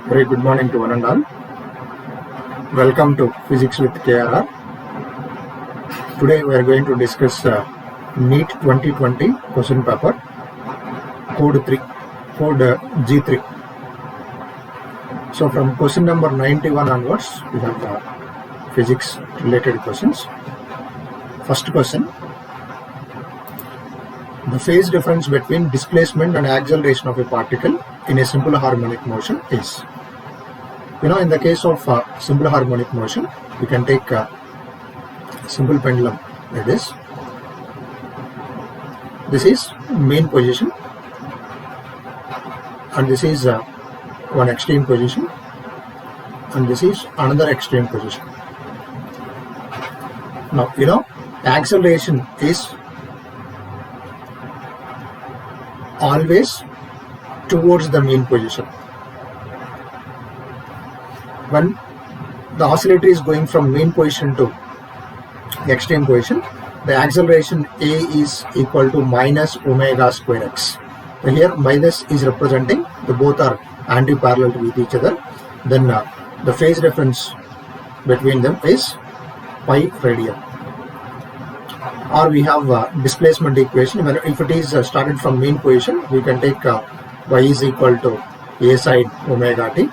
Very good morning to one and all. Welcome to Physics with KRR. Today we are going to discuss NEET 2020 question paper, code G3. So from question number 91 onwards, we have physics related questions. First question: the phase difference between displacement and acceleration of a particle in a simple harmonic motion is. In the case of simple harmonic motion, we can take a simple pendulum like this. This is main position, and this is one extreme position, and this is another extreme position. Now, acceleration is always towards the mean position. When the oscillator is going from mean position to extreme position, the acceleration A is equal to minus omega square x. So here minus is representing the both are anti-parallel with each other. Then the phase difference between them is pi radian. Or we have displacement equation. If it is started from mean position, we can take y is equal to a sine omega t.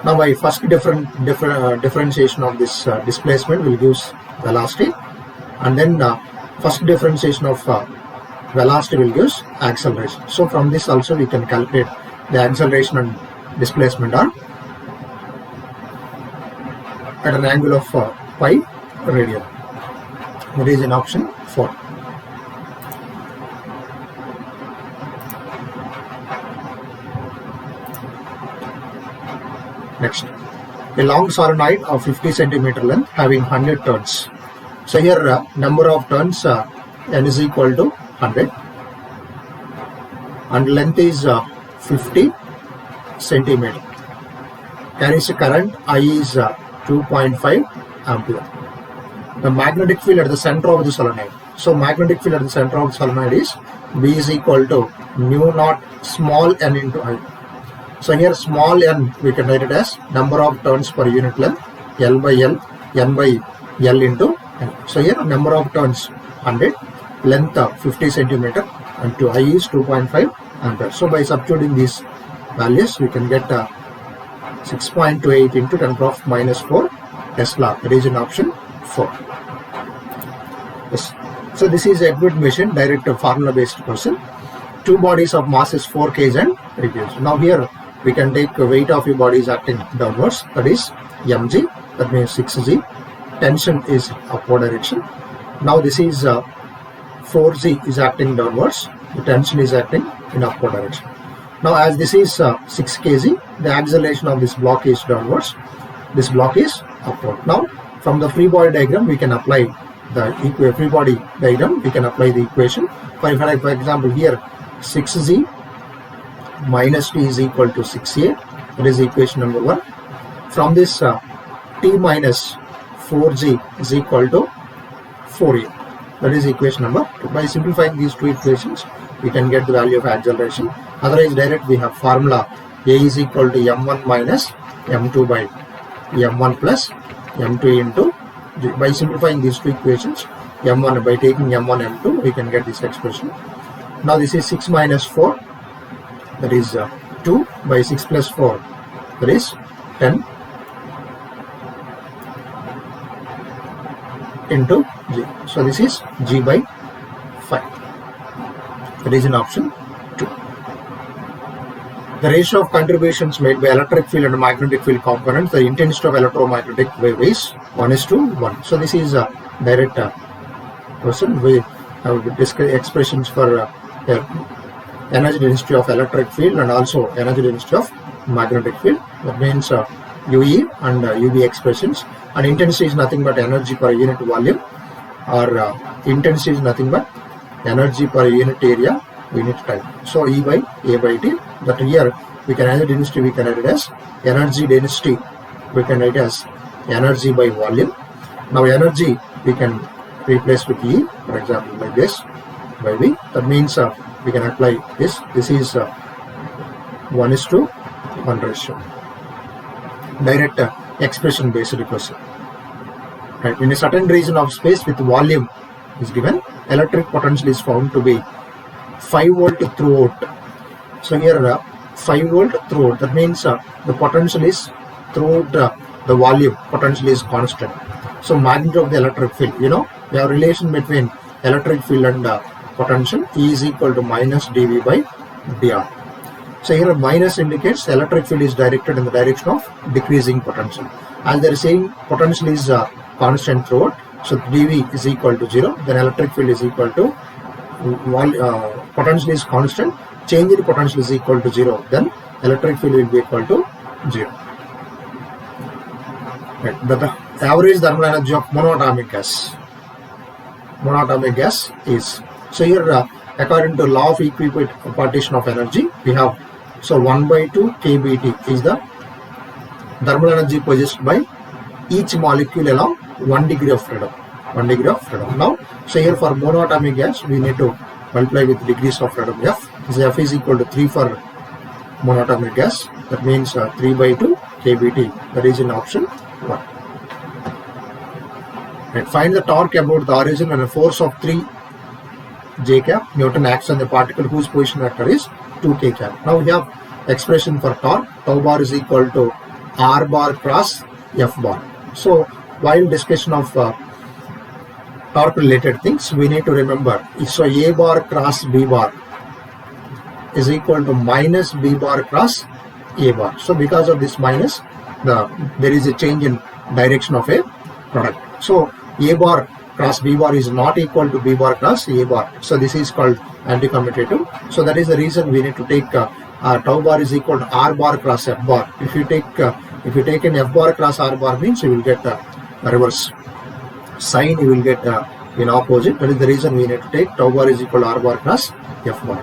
Now by first differentiation of this displacement will give velocity, and then first differentiation of velocity will give acceleration. So from this also we can calculate the acceleration and displacement are at an angle of pi radian. That is in option 4. Next, a long solenoid of 50 centimeter length having 100 turns. So here number of turns n is equal to 100 and length is 50 centimeter. Carries a current I is 2.5 ampere. The magnetic field at the center of the solenoid. So magnetic field at the center of the solenoid is B is equal to mu naught small n into I. So here small n we can write it as number of turns per unit length, L by L, n by L into n. So here number of turns 100, length 50 centimeter, and to I is 2.5 ampere. So by substituting these values, we can get 6.28 into 10 to the minus 4 Tesla. That is in option 4. Yes. So this is Edward machine, direct formula based question. Two bodies of mass is 4 kg and 3 kg. Now here we can take weight of your body is acting downwards, that is mg, that means 6g. Tension is upward direction. Now this is 4g is acting downwards, the tension is acting in upward direction. Now as this is 6 kg, the acceleration of this block is downwards, this block is upward. Now from the free body diagram we can apply the free body diagram, we can apply the equation. For example here 6g minus t is equal to 6a, that is equation number 1. From this t minus 4g is equal to 4a, that is equation number 2. By simplifying these two equations we can get the value of acceleration. Otherwise direct we have formula a is equal to m1 minus m2 by m1 plus m2 into g. By simplifying these two equations, m1 by taking m1 m2 we can get this expression. Now this is 6 minus 4, that is 2 by 6 plus 4, that is 10 into g. So this is g by 5, that is in option 2. The ratio of contributions made by electric field and magnetic field components, the intensity of electromagnetic wave is 1:1. So this is a direct question. We have discussed expressions for energy density of electric field and also energy density of magnetic field. That means UE and UV expressions. And intensity is nothing but energy per unit volume, or intensity is nothing but energy per unit area, unit time. So E by A by T. That here we can energy density we can write it as energy density. We can write as energy by volume. Now energy we can replace with E, for example like this, by V. That means we can apply this. This is 1:1 ratio. Direct expression based question. Right. In a certain region of space with volume is given, electric potential is found to be 5 volt throughout. So here 5 volt throughout. That means the potential is throughout the volume. Potential is constant. So magnitude of the electric field. You know, we have relation between electric field and potential. E is equal to minus dV by dr. So here minus indicates the electric field is directed in the direction of decreasing potential. As they are saying potential is constant throughout, so dV is equal to 0, then electric field is equal to potential is constant, change in potential is equal to 0, then electric field will be equal to 0. Right. The average thermal energy of monatomic gas. Monatomic gas is, so here according to law of equipartition of energy, we have, so 1/2 kBT is the thermal energy possessed by each molecule along 1 degree of freedom. 1 degree of freedom. Now, so here for monatomic gas, we need to multiply with degrees of freedom F. So F is equal to 3 for monatomic gas. That means 3/2 kBT. That is in option 1. And find the torque about the origin when a force of 3 J cap Newton acts on the particle whose position vector is 2 K cap. Now we have expression for torque. Tau bar is equal to R bar cross F bar. So while discussion of torque related things, we need to remember, so A bar cross B bar is equal to minus B bar cross A bar. So because of this minus, there is a change in direction of a product. So A bar cross B bar is not equal to B bar cross A bar. So this is called anti-commutative. So that is the reason we need to take tau bar is equal to R bar cross F bar. If you take an F bar cross R bar, means you will get a reverse sign, you will get in opposite. That is the reason we need to take tau bar is equal to R bar cross F bar.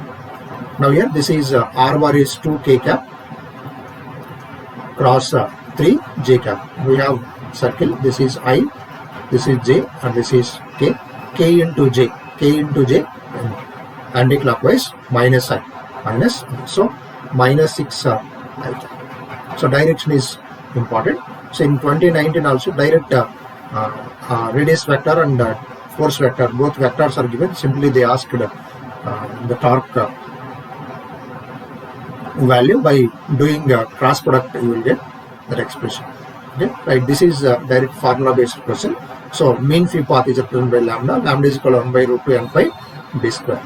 Now here this is R bar is 2 K cap cross 3 J cap. We have circle, this is I, this is J, and this is K. K into J, anti-clockwise minus I, minus I. So minus 6 I. So direction is important. So in 2019 also direct radius vector and force vector, both vectors are given. Simply they asked the torque value. By doing cross product, you will get that expression. Okay, right? This is a direct formula based question. So mean free path is represented by lambda. Lambda is equal to 1/√2 n pi d square.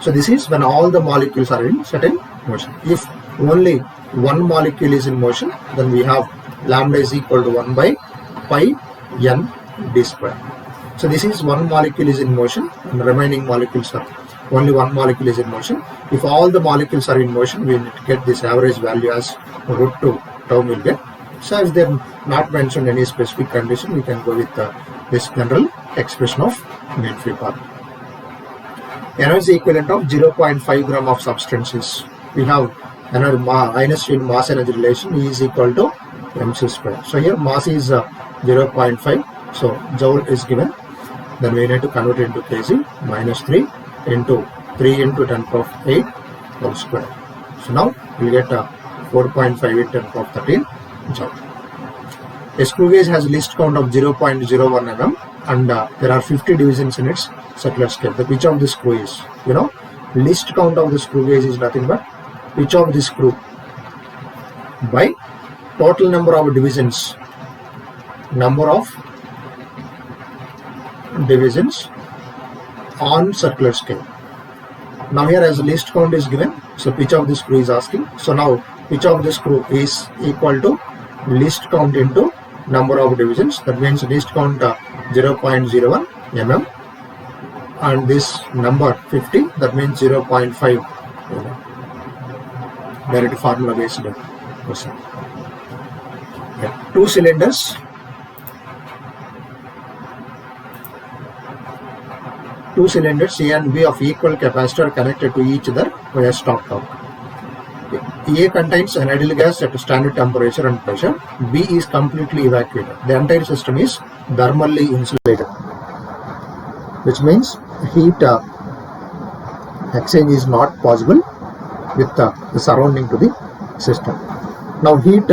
So this is when all the molecules are in certain motion. If only one molecule is in motion, then we have lambda is equal to 1/pi n d square. So this is one molecule is in motion, and the remaining molecules are only one molecule is in motion. If all the molecules are in motion, we need to get this average value as √2 tau will get. So if they are not mentioned any specific condition, we can go with this general expression of mean free path. Energy equivalent of 0.5 gram of substances. We have another Einstein mass energy relation, E is equal to mc square. So here mass is 0.5, so joule is given. Then we need to convert it into kg, minus 3 into 3 into 10 power of 8 whole square. So now we will get 4.58 10 power of 13 joule. A screw gauge has least count of 0.01 mm and there are 50 divisions in its circular scale. The pitch of the screw is, least count of the screw gauge is nothing but pitch of the screw by total number of divisions. On circular scale. Now here as least count is given, so pitch of the screw is asking. So now pitch of the screw is equal to least count into number of divisions. That means least count 0.01 mm and this number 50, that means 0.5 mm. Direct formula based question. Two cylinders. Two cylinders A and B of equal capacitor connected to each other via stop torque. Okay. A contains an ideal gas at a standard temperature and pressure. B is completely evacuated. The entire system is thermally insulated, which means heat exchange is not possible with the surrounding to the system. Now heat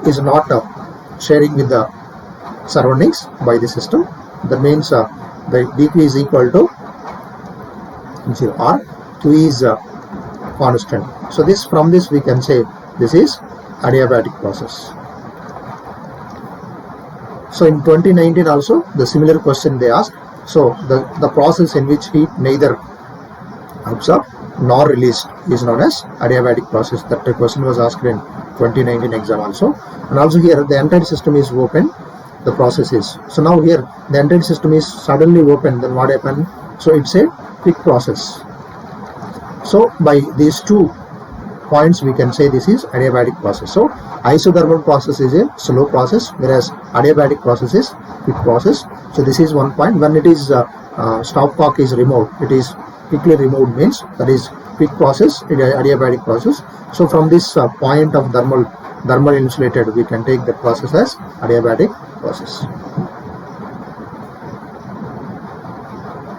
is not sharing with the surroundings by the system. That means the dq is equal to 0 or q is constant. So from this we can say this is adiabatic process. So in 2019 also the similar question they asked. So the process in which heat neither absorbed nor released is known as adiabatic process. That question was asked in 2019 exam also. And also here the entire system is open, the process is. So now here the entire system is suddenly open, then what happened? So it's a quick process. So by these 2 points we can say this is adiabatic process. So isothermal process is a slow process, whereas adiabatic process is quick process. So this is one point. When it is stopcock is removed, it is quickly removed, means that is quick process, adiabatic process. So from this point of thermal insulated, we can take the process as adiabatic process.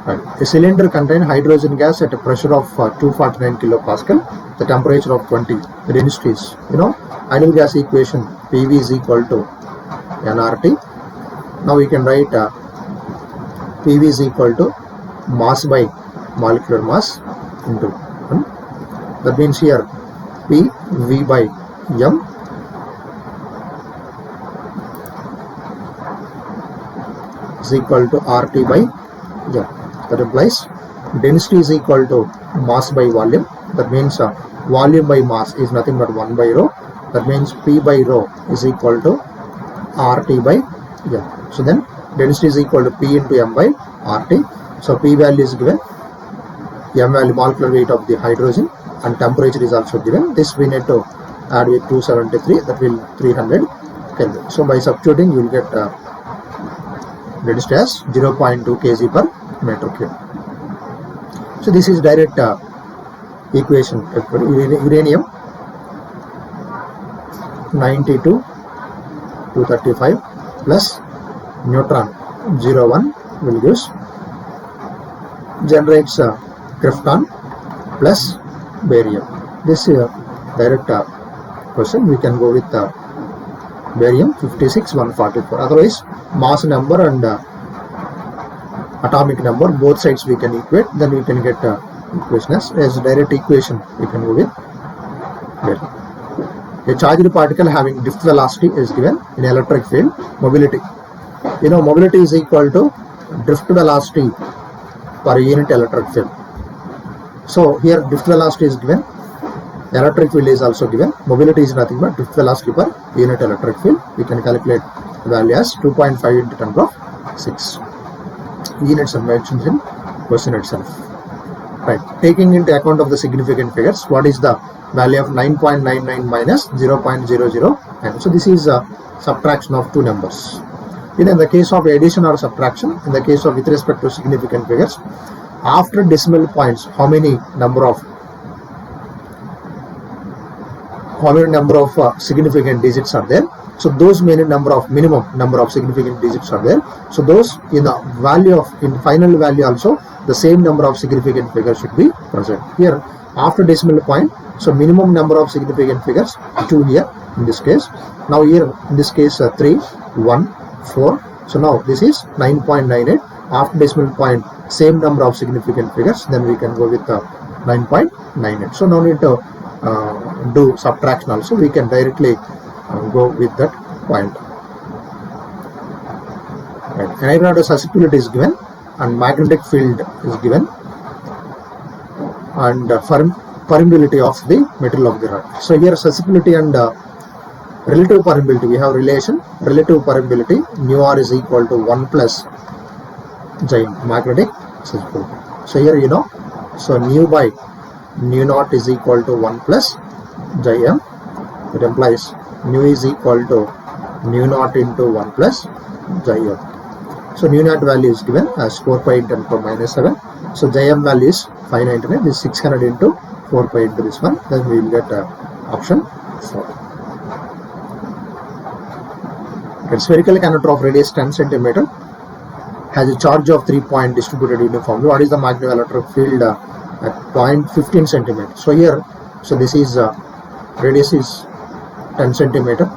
Right. A cylinder contains hydrogen gas at a pressure of 249 kilopascal, the temperature of 20. The density is, ideal gas equation, PV is equal to nRT. Now we can write PV is equal to mass by molecular mass into 1. That means here P V by M is equal to RT by M. That implies density is equal to mass by volume. That means volume by mass is nothing but 1 by rho. That means P by rho is equal to RT by M. So then density is equal to P into M by RT. So P value is given, M value molecular weight of the hydrogen, and temperature is also given. This we need to add with 273, that will 300 Kelvin. So by substituting you will get density as 0.2 kg per meter cube. So this is direct equation. Uranium 92 235 plus neutron 01 will use generates krypton plus barium. This direct question we can go with barium 56 144. Otherwise mass number and atomic number both sides we can equate, then we can get equation as direct equation we can go with barium. A charged particle having drift velocity is given in electric field. Mobility, mobility is equal to drift velocity per unit electric field. So here drift velocity is given, electric field is also given. Mobility is nothing but drift velocity per unit electric field. We can calculate the value as 2.5 into 10 power of 6. Units are mentioned in question itself. Right. Taking into account of the significant figures, what is the value of 9.99 minus 0.009? So this is a subtraction of 2 numbers. In the case of addition or subtraction, in the case of with respect to significant figures, after decimal points, how many number of significant digits are there? So those minimum number of significant digits are there. So those in the value in final value also the same number of significant figures should be present. Here after decimal point, so minimum number of significant figures 2 here in this case. Now here in this case 3, 1, 4. So now this is 9.98. After decimal point same number of significant figures, then we can go with 9.98. So no need to do subtraction also, we can directly go with that point. Right. Anhydrous susceptibility is given and magnetic field is given and permeability of the material of the rod. So here susceptibility and relative permeability, we have relation. Relative permeability nu r is equal to 1 plus magnetic susceptibility. So here so nu by nu naught is equal to 1 plus m. It implies nu is equal to nu naught into 1 plus m. So nu naught value is given as 4 pi into 10 to the minus 7. So m value is 599. This is 600 into 4 pi into this one, then we will get option 4. Okay, spherical conductor of radius 10 centimeter has a charge of 3 point distributed uniformly. What is the magnetic field at point 15 centimeter? So here, so this is radius is 10 centimeter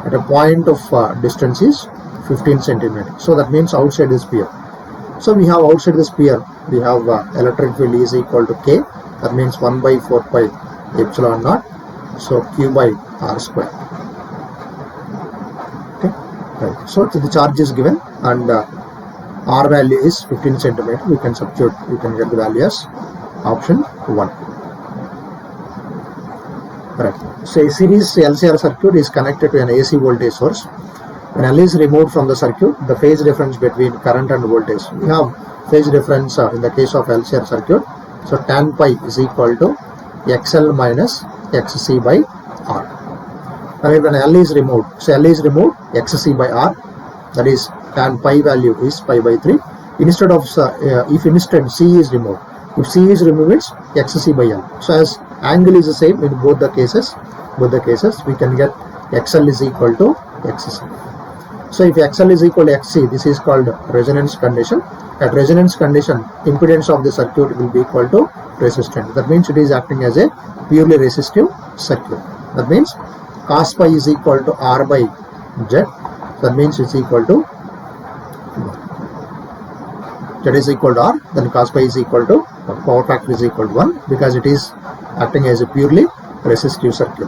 at a point of distance is 15 centimeter. So that means outside the sphere. So we have outside the sphere, we have electric field is equal to K. That means 1 by 4 pi epsilon naught. So Q by R square. Okay. Right. So the charge is given and R value is 15 centimeter. We can substitute. We can get the value as option 1. Right. So a series LCR circuit is connected to an AC voltage source. When L is removed from the circuit, the phase difference between current and voltage. We have phase difference in the case of LCR circuit. So tan pi is equal to XL minus XC by R. And when L is removed, so L is removed, XC by R, that is tan pi value is pi by 3. Instead of if instead C is removed, if C is removed, it's XC by L. So as angle is the same in both the cases, we can get XL is equal to XC. So if XL is equal to XC, this is called resonance condition. At resonance condition, impedance of the circuit will be equal to resistance. That means it is acting as a purely resistive circuit. That means cos pi is equal to R by Z. That means it's equal to Z is equal to R. Then cos pi is equal to power factor is equal to 1 because it is acting as a purely resistive circuit.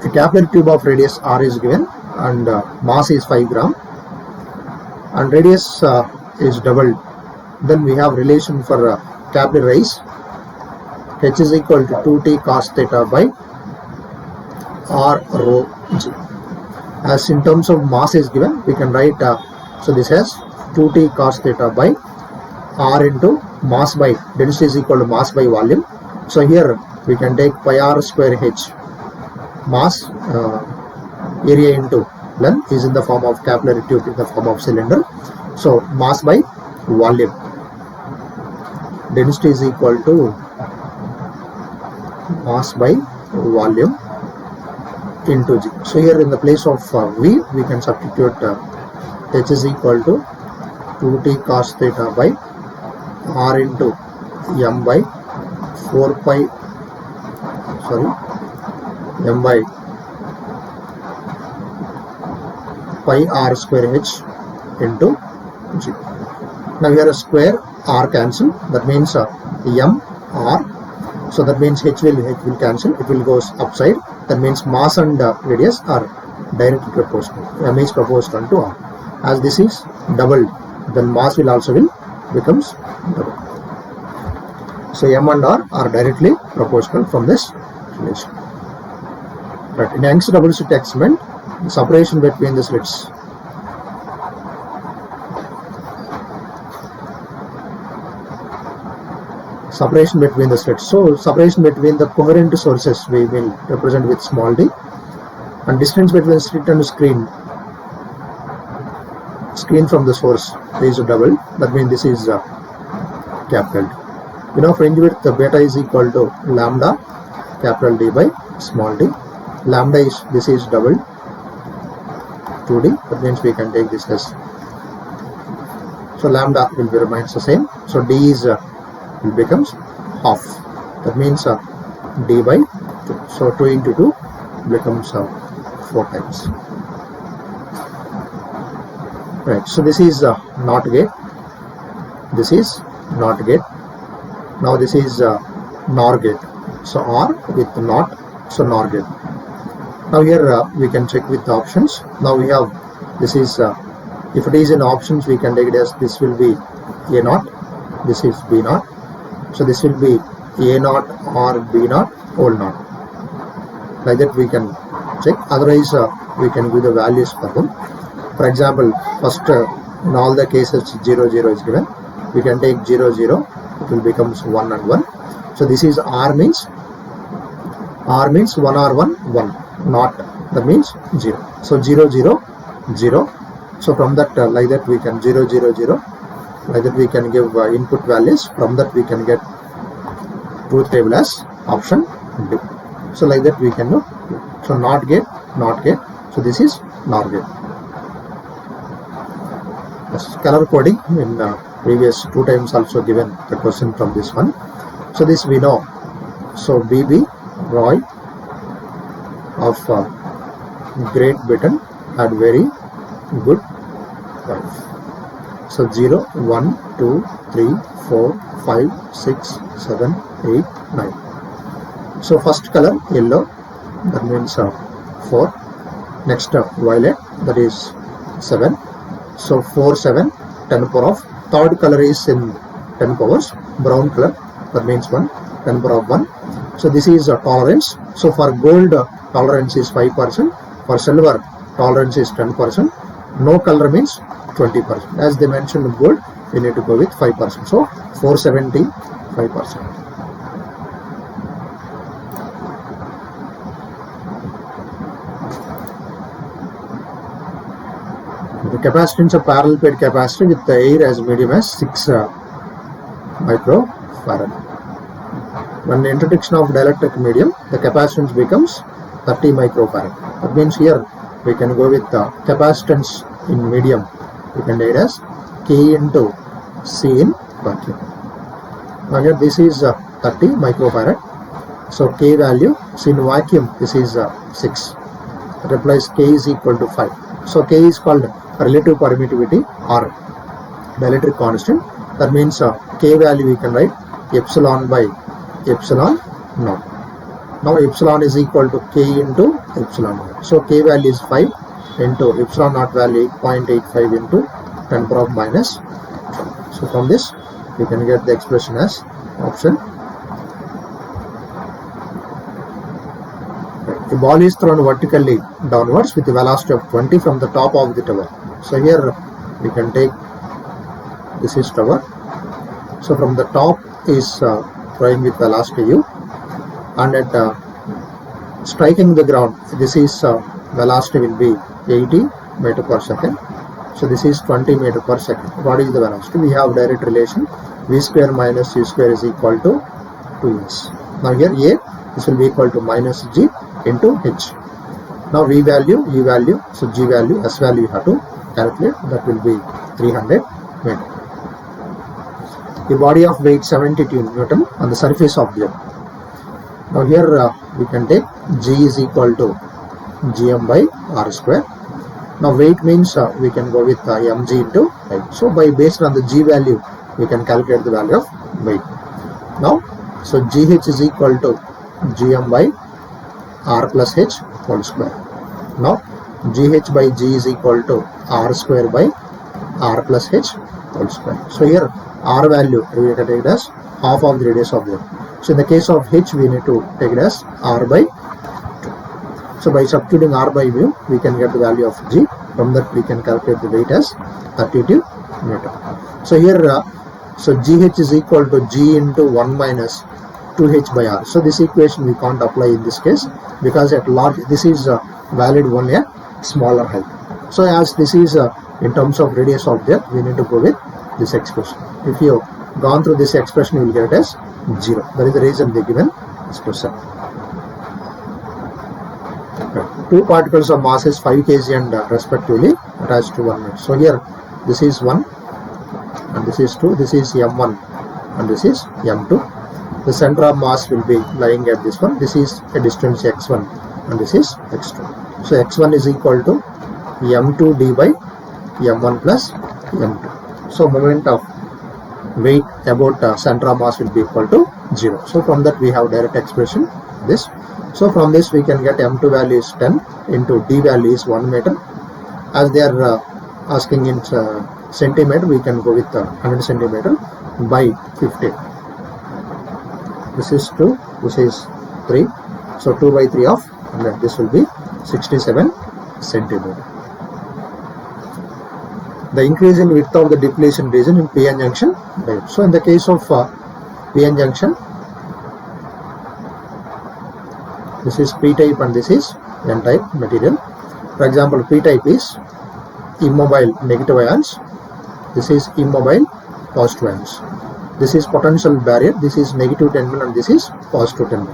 A capillary tube of radius R is given and mass is 5 gram and radius is doubled. Then we have relation for capillary rise. H is equal to 2t cos theta by R rho g. As in terms of mass is given, we can write so this has 2t cos theta by R into mass by density is equal to mass by volume. So here we can take pi R square H. Mass area into length is in the form of capillary tube in the form of cylinder. So mass by volume. Density is equal to mass by volume into G. So here in the place of V, we can substitute H is equal to 2t cos theta by R into M by 4 pi, M by pi R square H into G. Now here a square R cancel, that means M R. So that means H will cancel, it will go upside. That means mass and radius are directly proportional. M is proportional to R. As this is doubled, then mass will becomes double. So M and R are directly proportional from this relation. Right. In Young's double slit experiment, the separation between the slits. Separation between the slits. So separation between the coherent sources we will represent with small d, and distance between slit and screen from the source is double. That means this is capital D. You know, fringe width beta is equal to lambda capital D by small d. Lambda is this is double 2d. That means we can take this as, so lambda will be remains the same. So d is will becomes half. That means d by 2. So 2 into 2 becomes 4 times. Right. So this is NOT gate. This is NOT gate. Now this is NOR gate. So R with NOT. So NOR gate. Now here we can check with the options. Now we have this is if it is in options, we can take it as this will be A0, this is B0. So this will be A0 or B0 whole naught. Like that we can check. Otherwise we can give the values for them. For example, first in all the cases 0 0 is given. We can take 0 0. It will becomes 1 and 1. So this is R means 1 or 1 1. Not, that means 0. So 0 0 0. So from that like that we can 0 0 0 Like that we can give input values. From that we can get truth table as option D. So like that we can do. So not gate. So this is NOR gate. Yes, color coding in previous 2 times also given the question from this one. So this we know. So BB Roy of Great Britain had very good wife. So 0, 1, 2, 3, 4, 5, 6, 7, 8, 9. So first color yellow, that means 4. Next violet, that is 7. So 4, 7, 10 power of. Third color is in 10 powers. Brown color, that means 1, 10 power of 1. So this is tolerance. So for gold tolerance is 5%. For silver tolerance is 10%. No color means 20%. As they mentioned in gold, we need to go with 5%. So 470, 5%. The capacitance of parallel plate capacitor with the air as medium as 6 microfarad. When the introduction of dielectric medium, the capacitance becomes 30 microfarad. That means here we can go with the capacitance in medium. We can write as K into C in vacuum. Now here this is 30 microfarad. So K value, so in vacuum this is 6. That implies K is equal to 5. So K is called relative permittivity or dielectric constant. That means K value we can write epsilon by epsilon naught. Now epsilon is equal to K into epsilon naught. So K value is 5 into epsilon naught value 0.85 into 10 power of minus 12. So from this we can get the expression as option. The ball is thrown vertically downwards with a velocity of 20 from the top of the tower. So here we can take, this is tower. So from the top is throwing with velocity u, and at striking the ground, this is velocity will be 80 meter per second. So this is 20 meter per second. What is the velocity? We have direct relation. V square minus U square is equal to 2s. Now here A, this will be equal to minus G into H. Now V value, E value, so G value, S value you have to calculate. That will be 300 meter. The body of weight 72 Newton on the surface of the earth. Now here we can take G is equal to Gm by R square. Now weight means we can go with mg into height. So by based on the G value, we can calculate the value of weight. Now, so Gh is equal to Gm by R plus H whole square. Now Gh by G is equal to R square by R plus H whole square. So here R value we can take it as half of the radius of the earth. So in the case of H, we need to take it as R by 2. So by substituting R by mu, we can get the value of G. From that we can calculate the weight as 32 Newton. So here, so Gh is equal to G into 1 minus 2H by R. So this equation we can't apply in this case because at large, this is valid only at smaller height. So as this is in terms of radius of the earth, we need to go with this expression. If you gone through this expression, you will get it as 0. That is the reason they given this question. Two particles of mass is 5 kg and respectively attached to 1 meter. So here this is 1 and this is 2, this is m1 and this is m2. The center of mass will be lying at this one. This is a distance x1 and this is x2. So x1 is equal to m2 d by m1 plus m2. So moment of weight about center of mass will be equal to 0. So from that we have direct expression this. So from this we can get m2 value is 10 into d value is 1 meter. As they are asking in centimeter, we can go with 100 centimeter by 50. This is 2, this is 3. So 2 by 3 of 100. This will be 67 centimeter. The increase in width of the depletion region in PN junction. So in the case of PN junction, this is P-type and this is N-type material. For example, P-type is immobile negative ions. This is immobile positive ions. This is potential barrier, this is negative 10 mil and this is positive 10 mil.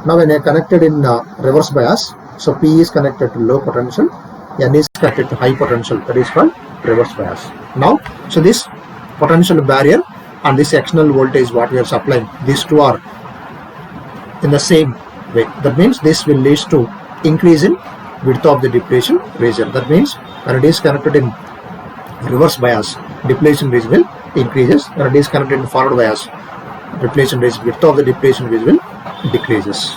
Now when I connected in reverse bias, so P is connected to low potential, N is connected to high potential, that is called reverse bias. Now, so this potential barrier and this external voltage what we are supplying, these two are in the same way. That means this will lead to increase in width of the depletion region. That means when it is connected in reverse bias, depletion region will increases. When it is connected in forward bias, depletion region, width of the depletion region will decreases.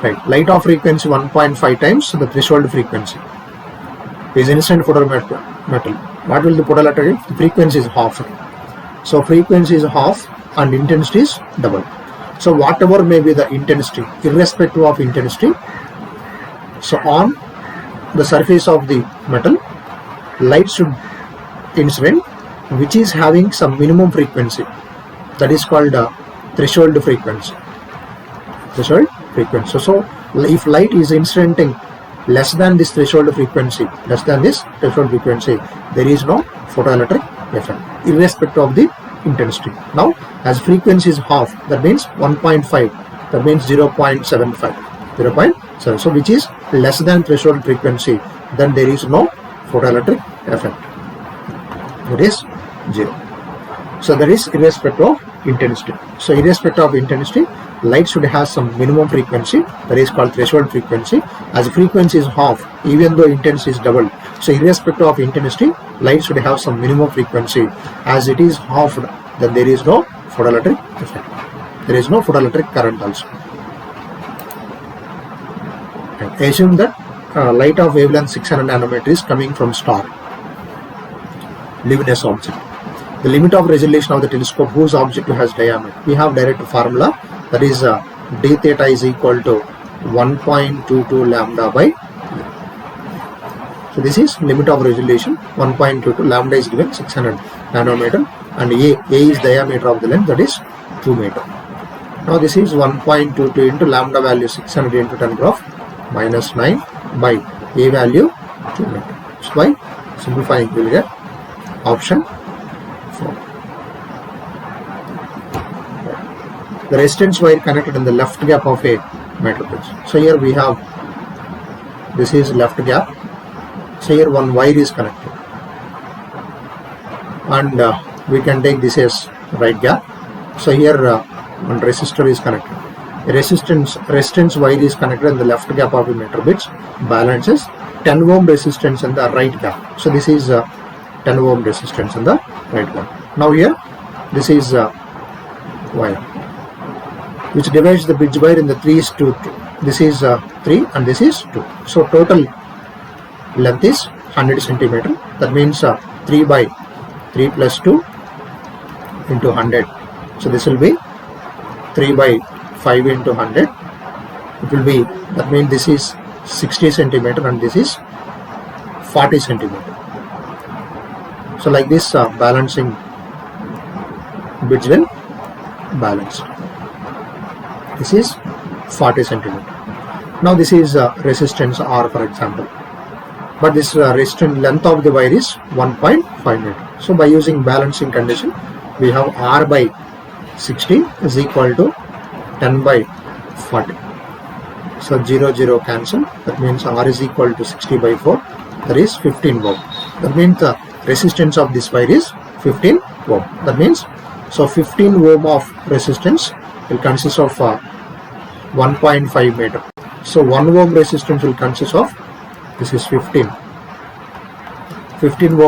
Right. Light of frequency 1.5 times the threshold frequency is incident photometal. What will the photoelectric? The frequency is half. So frequency is half and intensity is double. So whatever may be the intensity, irrespective of intensity, so on the surface of the metal, light should incident which is having some minimum frequency, that is called threshold frequency. Threshold frequency. So if light is incidenting less than this threshold frequency, there is no photoelectric effect, irrespective of the intensity. Now, as frequency is half, that means 1.5, that means 0.75, so which is less than threshold frequency, then there is no photoelectric effect. It is 0. So that is irrespective of intensity. So irrespective of intensity, light should have some minimum frequency, that is called threshold frequency. As frequency is half, even though intensity is double, so irrespective of intensity, light should have some minimum frequency. As it is half, then there is no photoelectric effect. There is no photoelectric current also. Okay. Assume that light of wavelength 600 nanometer is coming from star, luminous object. The limit of resolution of the telescope whose objective has diameter. We have direct formula, that is d theta is equal to 1.22 lambda by. So this is limit of resolution 1.22, lambda is given 600 nanometer and A is diameter of the lens, that is 2 meter. Now this is 1.22 into lambda value 600 into 10 to the minus 9 by A value 2 meter. So by simplifying we will get option 4. The resistance wire connected in the left gap of a metal bridge. So here we have, this is left gap. So here one wire is connected, and we can take this as right gap. So here one resistor is connected. A resistance wire is connected in the left gap of a meter bridge, balances 10 ohm resistance in the right gap. So this is 10 ohm resistance in the right gap. Now here this is wire which divides the bridge wire in the 3:2. This is 3 and this is 2. So total length is 100 centimeter. That means 3 by 3 plus 2 into 100. So this will be 3 by 5 into 100. It will be, that means this is 60 centimeter and this is 40 centimeter. So like this balancing bridge will balanced. This is 40 centimeter. Now this is resistance R, for example, but this resistance length of the wire is 1.5 meter. So by using balancing condition, we have R by 60 is equal to 10 by 40. So 0 0 cancel. That means R is equal to 60 by 4. That is 15 ohm. That means the resistance of this wire is 15 ohm. That means, so 15 ohm of resistance will consist of 1.5 meter. So 1 ohm resistance will consist of, this is 15 ohm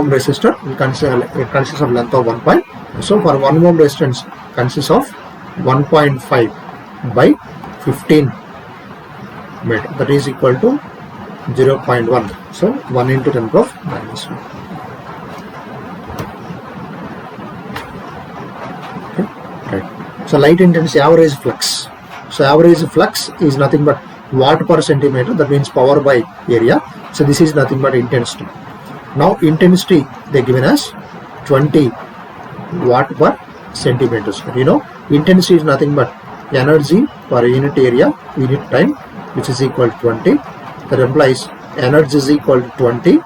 resistor will consist of length of 1. So for 1 ohm resistance consists of 1.5 by 15 meter, that is equal to 0.1. So 1 into 10 to the minus 1. Okay. Right. So light intensity average flux. So average flux is nothing but watt per centimeter, that means power by area. So this is nothing but intensity. Now intensity they given as 20 watt per centimeter square. You know, intensity is nothing but energy per unit area, unit time, which is equal to 20. That implies energy is equal to 20.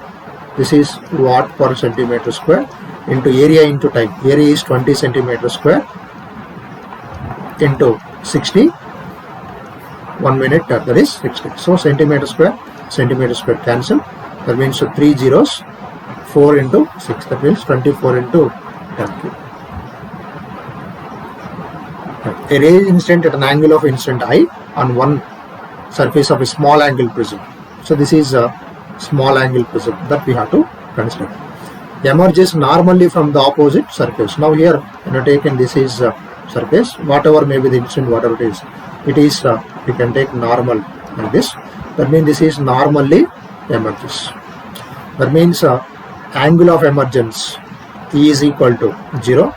This is watt per centimeter square. into area into time. Area is 20 centimeter square into 60. 1 minute, that is 60. So centimeter square cancel. That means 3 zeros, 4 into 6. That means 24 into 10 cube. A ray incident at an angle of incident I on one surface of a small angle prism. So this is a small angle prism that we have to consider. Emerges normally from the opposite surface. Now here, taken this is surface, whatever may be the incident, whatever it is, we can take normal like this. That means this is normally emerges. That means angle of emergence E is equal to 0.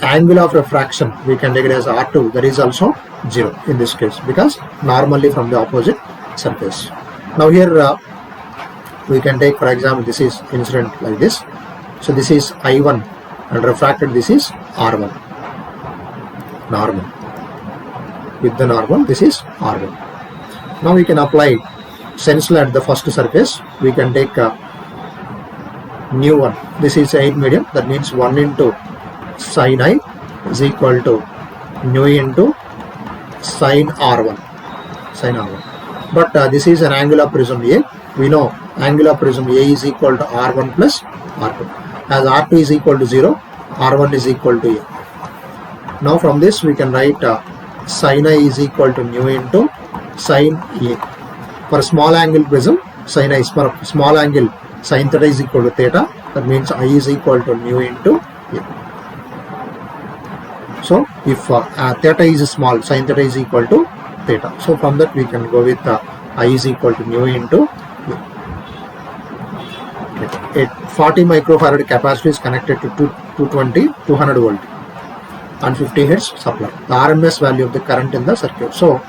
Angle of refraction we can take it as R2, that is also 0 in this case, because normally from the opposite surface. Now here we can take, for example, this is incident like this. So this is I1 and refracted, this is R1. Normal. With the normal, this is R1. Now we can apply Sense law at the first surface. We can take new one. This is 8 medium. That means 1 into sin I is equal to nu into sin R1. Sin R1. But this is an angle of prism A. We know angle of prism A is equal to R1 plus R2. As R2 is equal to 0, R1 is equal to A. Now from this we can write sin I is equal to nu into sin A. For small angle prism, sin I is for small angle sin theta is equal to theta. That means I is equal to nu into A. So if theta is small, sin theta is equal to theta. So from that we can go with I is equal to nu into A. A 40 microfarad capacitor is connected to 200 volt and 50 hertz supply. The RMS value of the current in the circuit. So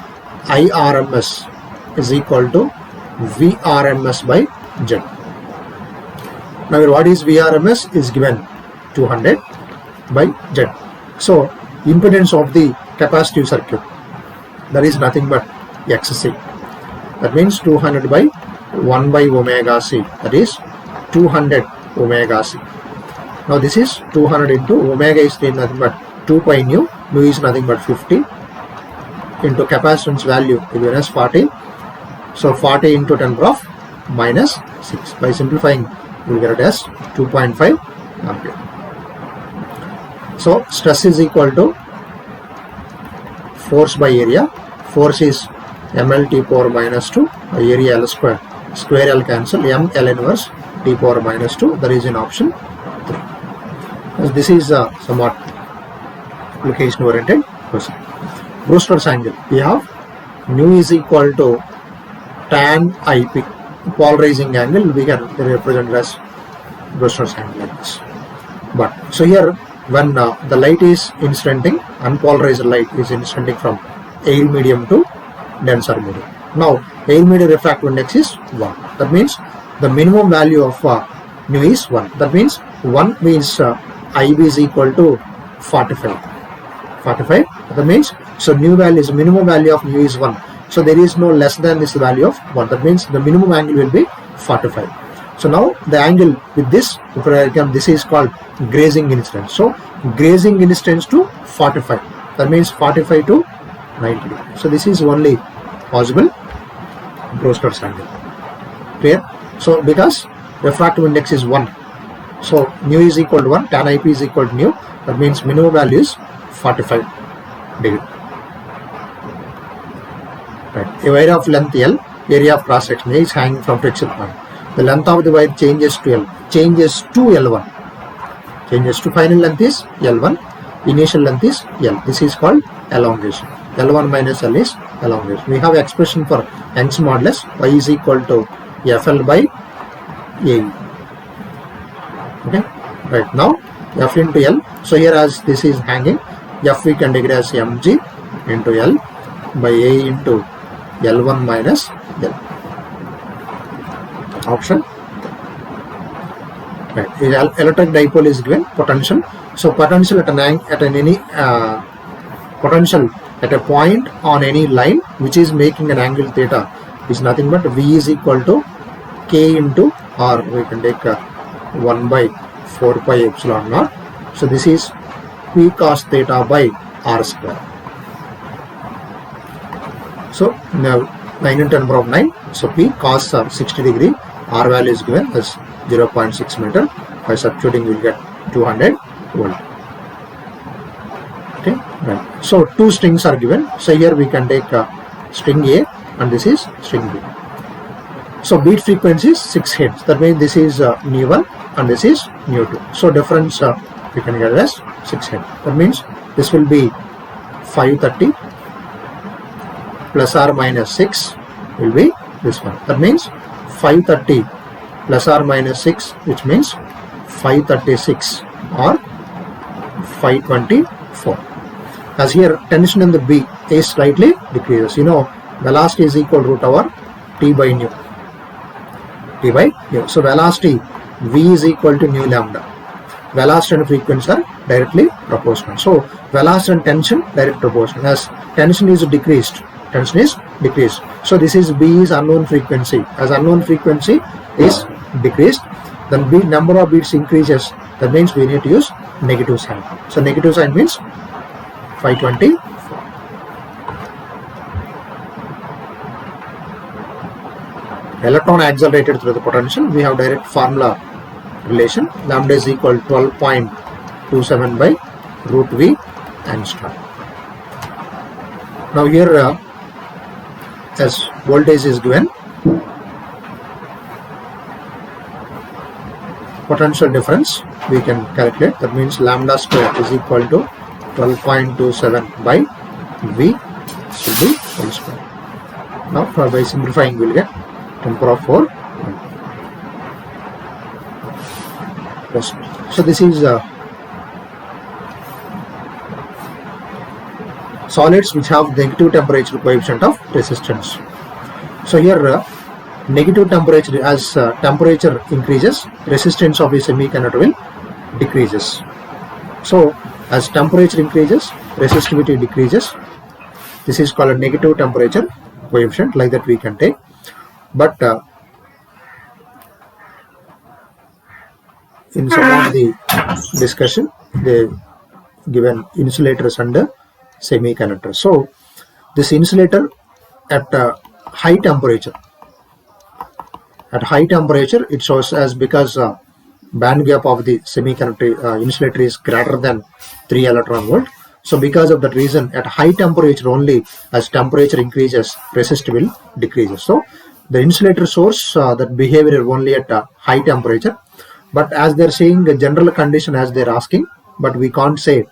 IRMS is equal to VRMS by Z. Now what is VRMS is given 200 by Z. So impedance of the capacitive circuit, that is nothing but XC. That means 200 by 1 by omega C, that is 200 omega C. Now this is 200 into omega is nothing but 2 pi nu, nu is nothing but 50 into capacitance value given as 40. So 40 into 10 power of minus 6. By simplifying, we will get it as 2.5 ampere. So stress is equal to force by area. Force is ml t power minus 2, area L square. Square L cancel, m L inverse t power minus 2. That is in option 3. As this is somewhat application oriented question. Brewster's angle. We have nu is equal to tan IP. Polarizing angle we can represent as Brewster's angle like this. But so here when the light is incidenting, unpolarized light is incidenting from air medium to denser medium. Now air medium refractive index is 1. That means the minimum value of nu is 1. That means 1 means IB is equal to 45. 45. That means so nu value is minimum value of nu is 1. So there is no less than this value of 1. That means the minimum angle will be 45. So now the angle with this, this is called grazing incidence. So grazing incidence to 45. That means 45 to 90 degrees. So this is only possible Brewster's angle. Clear? So because refractive index is 1. So nu is equal to 1, tan IP is equal to nu. That means minimum value is 45 degree. Right. A wire of length L, area of cross section is hanging from fixed point. The length of the wire changes to L, changes to L1. Changes to final length is L1, initial length is L. This is called elongation. L1 minus L is elongation. We have expression for Young's modulus, y is equal to FL by AE. Okay, right now F into L. So here as this is hanging, F we can take it as mg into L by A into L1 minus L. Option. Right. Electric dipole is given potential. So potential at any potential at a point on any line which is making an angle theta is nothing but V is equal to K into, or we can take 1 by 4 pi epsilon naught. So this is P cos theta by R square. So now 9 into 10 power of 9. So P cos 60 degree. R value is given as 0.6 meter. By substituting, we'll get 200 volt. Okay, right. So two strings are given. So here we can take string A and this is string B. So beat frequency is 6 Hz. That means this is nu1 and this is nu2. So difference we can get as 6 Hz. That means this will be 530 plus or minus 6 will be this one. That means 530 plus or minus 6, which means 536 or 524. As here tension in the B is slightly decreases. You know, velocity is equal root over T by nu. T by nu. So velocity V is equal to nu lambda. Velocity and frequency are directly proportional. So velocity and tension direct proportional. As tension is decreased, tension is decreased. So this is B is unknown frequency. As unknown frequency is decreased, then beat number of beats increases. That means we need to use negative sign. So negative sign means 520. Electron accelerated through the potential. We have direct formula relation. Lambda is equal to 12.27 by root V angstrom. Now here as voltage is given, potential difference we can calculate. That means lambda square is equal to 12.27 by V should be whole square. Now by simplifying we will get 10 power of 4. So this is solids which have negative temperature coefficient of resistance. So here negative temperature, as temperature increases, resistance of the semiconductor will decreases. So as temperature increases, resistivity decreases. This is called a negative temperature coefficient, like that we can take. But in some of the discussion, they given insulators and semiconductors. So this insulator at high temperature, it shows as because band gap of the semiconductor insulator is greater than 3 electron volt. So because of that reason, at high temperature only, as temperature increases, resistivity will decreases. So the insulator source that behavior only at high temperature. But as they're saying the general condition as they're asking, but we can't say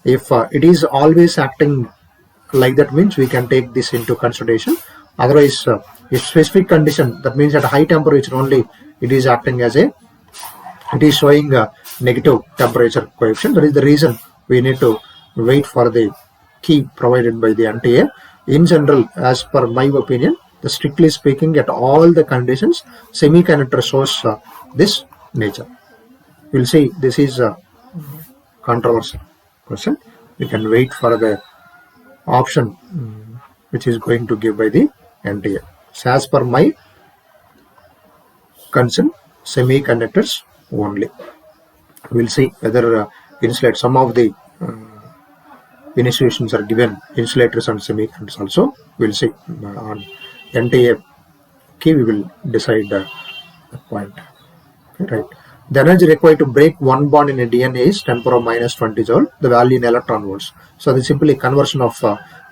if it is always acting like that, means we can take this into consideration. Otherwise, if specific condition, that means at high temperature only it is acting as it is showing a negative temperature coefficient. That is the reason we need to wait for the key provided by the NTA. In general, as per my opinion, strictly speaking, at all the conditions, semiconductor shows this nature. We'll see, this is a controversial question. We can wait for the option which is going to give by the NTA. So as per my concern, semiconductors only. We'll see whether insulate, some of the institutions are given insulators and semiconductors also. We'll see on NTA key we will decide the point. Okay, right. The energy required to break one bond in a DNA is 10 power minus 20 joule, the value in electron volts. So this is simply conversion of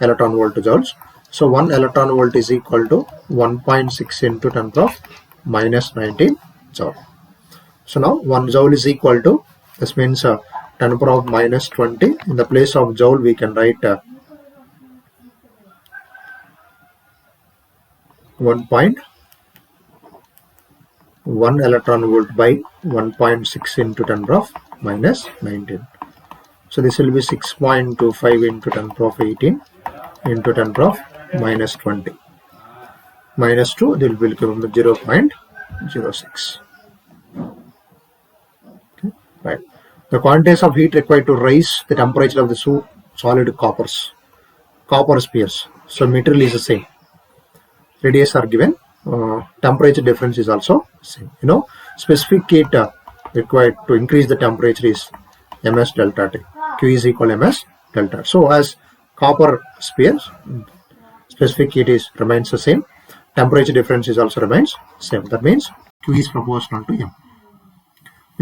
electron volt to joules. So 1 electron volt is equal to 1.6 into 10 power minus 19 joule. So now 1 joule is equal to, this means 10 power minus 20. In the place of joule we can write 1.1 electron volt by 1.6 into 10 power minus 19. So this will be 6.25 into 10 power 18 into 10 power minus 20. Minus 2, this will become 0.06. Okay, right. The quantities of heat required to raise the temperature of the solid copper spheres. So material is the same. Radius are given. Temperature difference is also same. You know, specific heat required to increase the temperature is ms delta T. Q is equal to ms delta. So as copper spheres, specific heat is remains the same, temperature difference is also remains same. That means Q is proportional to M.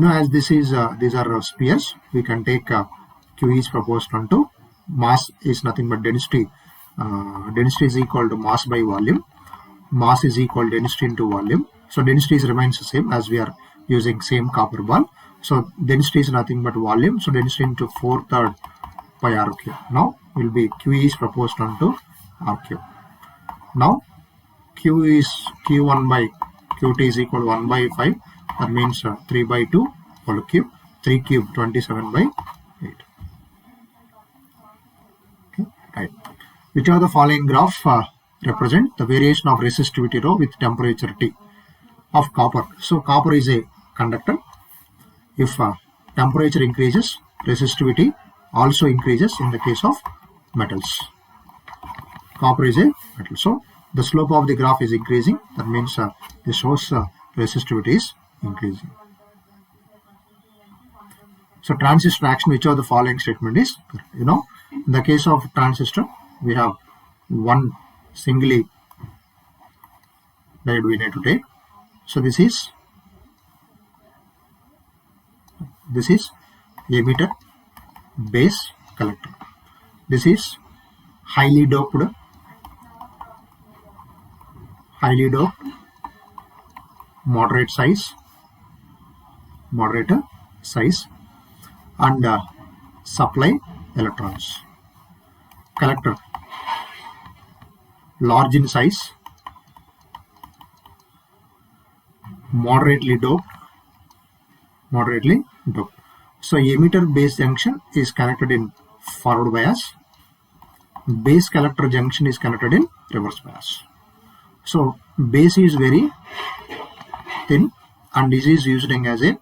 As this is these are spheres, we can take Q is proportional to mass is nothing but density. Density is equal to mass by volume. Mass is equal to density into volume. So density remains the same as we are using same copper ball. So density is nothing but volume. So density into 4/3 by RQ. Now will be Q is proportional to RQ. Now Q is Q1 by Qt is equal to 1 by 5. That means 3 by 2 whole cube. 3 cube 27 by 8. Okay, right. Which of the following graph represent the variation of resistivity rho with temperature T of copper? So copper is a conductor. If temperature increases, resistivity also increases in the case of metals. Copper is a metal. So the slope of the graph is increasing. That means this shows resistivity is increasing. So transistor action, which of the following statement is correct? In the case of transistor, we have one singly diode we need to take. So this is emitter, base, collector. This is highly doped, moderate size, and supply electrons. Collector, large in size, moderately doped. So emitter base junction is connected in forward bias. Base collector junction is connected in reverse bias. So base is very thin and this is used as a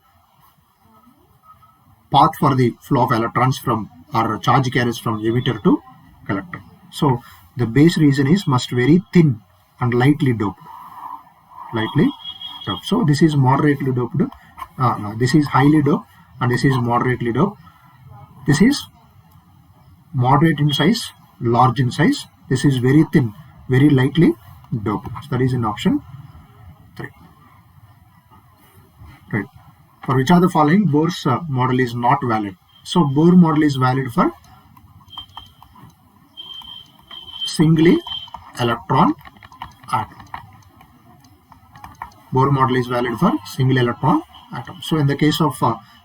path for the flow of electrons from or charge carriers from emitter to collector. So the base region is must very thin and lightly doped. So this is moderately doped. This is highly doped and this is moderately doped. This is moderate in size, large in size. This is very thin, very lightly doped. So that is in option 3. Right. For which of the following Bohr's model is not valid? So Bohr model is valid for singly electron atom. Bohr model is valid for single electron atom. So in the case of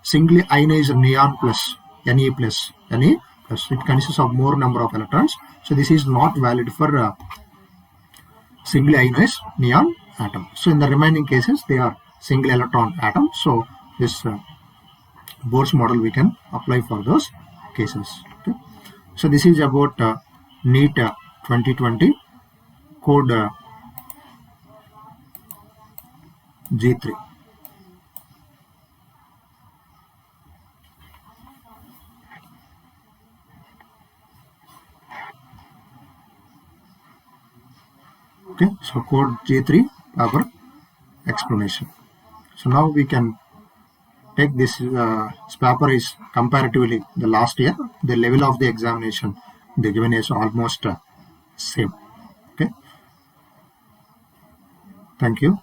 singly ionized neon plus Ne plus, it consists of more number of electrons. So this is not valid for single ionized neon atom. So in the remaining cases, they are single electron atom. So this Bohr's model we can apply for those cases. Okay. So this is about NEET 2020 code G3. Okay, so code J3 paper explanation. So now we can take this paper is comparatively the last year, the level of the examination they given is almost same. Okay, thank you.